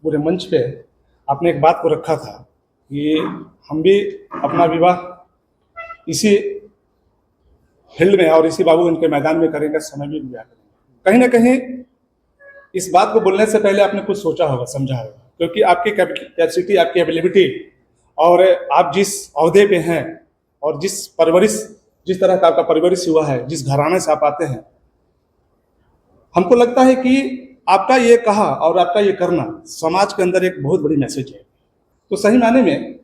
पूरे मंच पे आपने एक बात को रखा था कि हम भी अपना विवाह इसी फील्ड में और इसी बाबूगंज के मैदान में करेंगे, समय भी विवाह करेंगे। कहीं ना कहीं इस बात को बोलने से पहले आपने कुछ सोचा होगा, समझा होगा, क्योंकि आपकी कैपेसिटी, आपकी एबिलिटी और आप जिस ओहदे पे हैं और जिस तरह का आपका परवरिश हुआ है, जिस घराने से आप आते हैं, हमको लगता है कि आपका ये कहा और आपका ये करना समाज के अंदर एक बहुत बड़ी मैसेज है। तो सही मायने में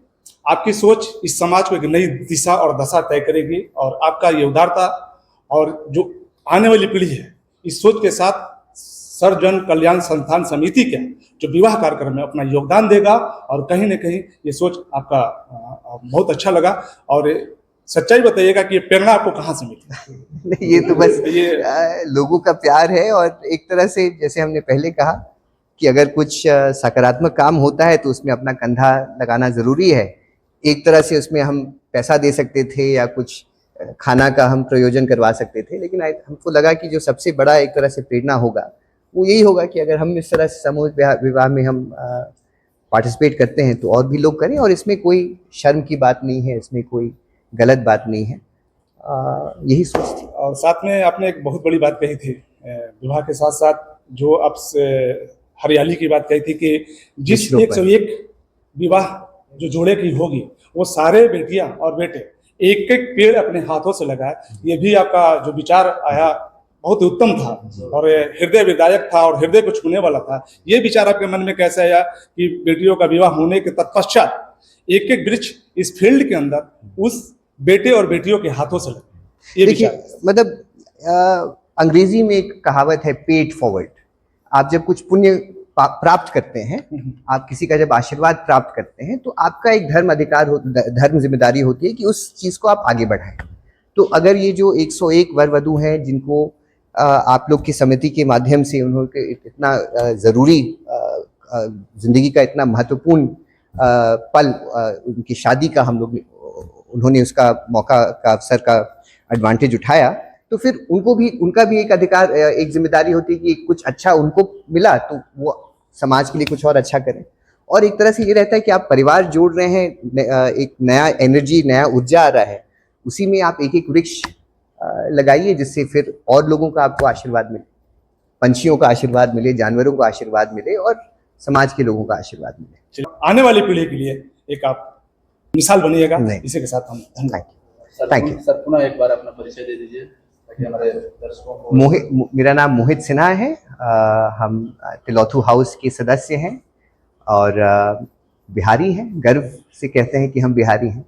आपकी सोच इस समाज को एक नई दिशा और दशा तय करेगी और आपका ये उदारता और जो आने वाली पीढ़ी है, इस सोच के साथ सर्वजन कल्याण संस्थान समिति के जो विवाह कार्यक्रम में अपना योगदान देगा। और कहीं ना कहीं ये सोच आपका बहुत अच्छा लगा। और सच्चाई बताइएगा कि ये प्रेरणा आपको कहाँ से मिली? नहीं, ये तो बस लोगों का प्यार है। और एक तरह से जैसे हमने पहले कहा कि अगर कुछ सकारात्मक काम होता है तो उसमें अपना कंधा लगाना ज़रूरी है। एक तरह से उसमें हम पैसा दे सकते थे या कुछ खाना का हम प्रयोजन करवा सकते थे, लेकिन हमको लगा कि जो सबसे बड़ा एक तरह से प्रेरणा होगा वो यही होगा कि अगर हम इस तरह से सामूहिक विवाह में हम पार्टिसिपेट करते हैं तो और भी लोग करें। और इसमें कोई शर्म की बात नहीं है, इसमें कोई गलत बात नहीं है। यही सोच थी। और साथ में आपने एक बहुत बड़ी बात कही थी, विवाह के साथ साथ जो आपसे हरियाली की बात कही थी कि जिस 101 विवाह जो जोड़े की होगी वो सारे बेटियां और बेटे एक एक पेड़ अपने हाथों से लगाए। ये भी आपका जो विचार आया बहुत उत्तम था और हृदय विदायक था और हृदय को छूने वाला था। ये विचार आपके मन में कैसे आया कि बेटियों का विवाह होने के तत्पश्चात एक एक वृक्ष इस फील्ड के अंदर उस बेटे और बेटियों के हाथों से लगे? ये देखिए, मतलब अंग्रेजी में एक कहावत है, पेड फॉरवर्ड। आप जब कुछ पुण्य प्राप्त करते हैं, आप किसी का जब आशीर्वाद प्राप्त करते हैं, तो आपका एक धर्म जिम्मेदारी होती है कि उस चीज को आप आगे बढ़ाएं। तो अगर ये जो 101 वर वधू हैं जिनको आप लोग की समिति के माध्यम से उन्होंने इतना जरूरी जिंदगी का इतना महत्वपूर्ण पल उनकी शादी का उन्होंने उसका मौका का अवसर का एडवांटेज उठाया, तो फिर उनका भी एक अधिकार, एक जिम्मेदारी होती है कि कुछ अच्छा उनको मिला तो वो समाज के लिए कुछ और अच्छा करें। और एक तरह से ये रहता है कि आप परिवार जोड़ रहे हैं, एक नया एनर्जी, नया ऊर्जा आ रहा है, उसी में आप एक एक वृक्ष लगाइए जिससे फिर और लोगों का आपको आशीर्वाद मिले, पंछियों का आशीर्वाद मिले, जानवरों का आशीर्वाद मिले और समाज के लोगों का आशीर्वाद मिले। आने वाली पीढ़ी के लिए एक आप मिसाल बनिएगा। इसी के साथ हम थैंक यू सर। पुनः एक बार अपना परिचय दे दीजिए ताकि हमारे दर्शकों को। मेरा नाम मोहित सिन्हा है। हम तिलौथू हाउस के सदस्य हैं और बिहारी हैं। गर्व से कहते हैं कि हम बिहारी हैं।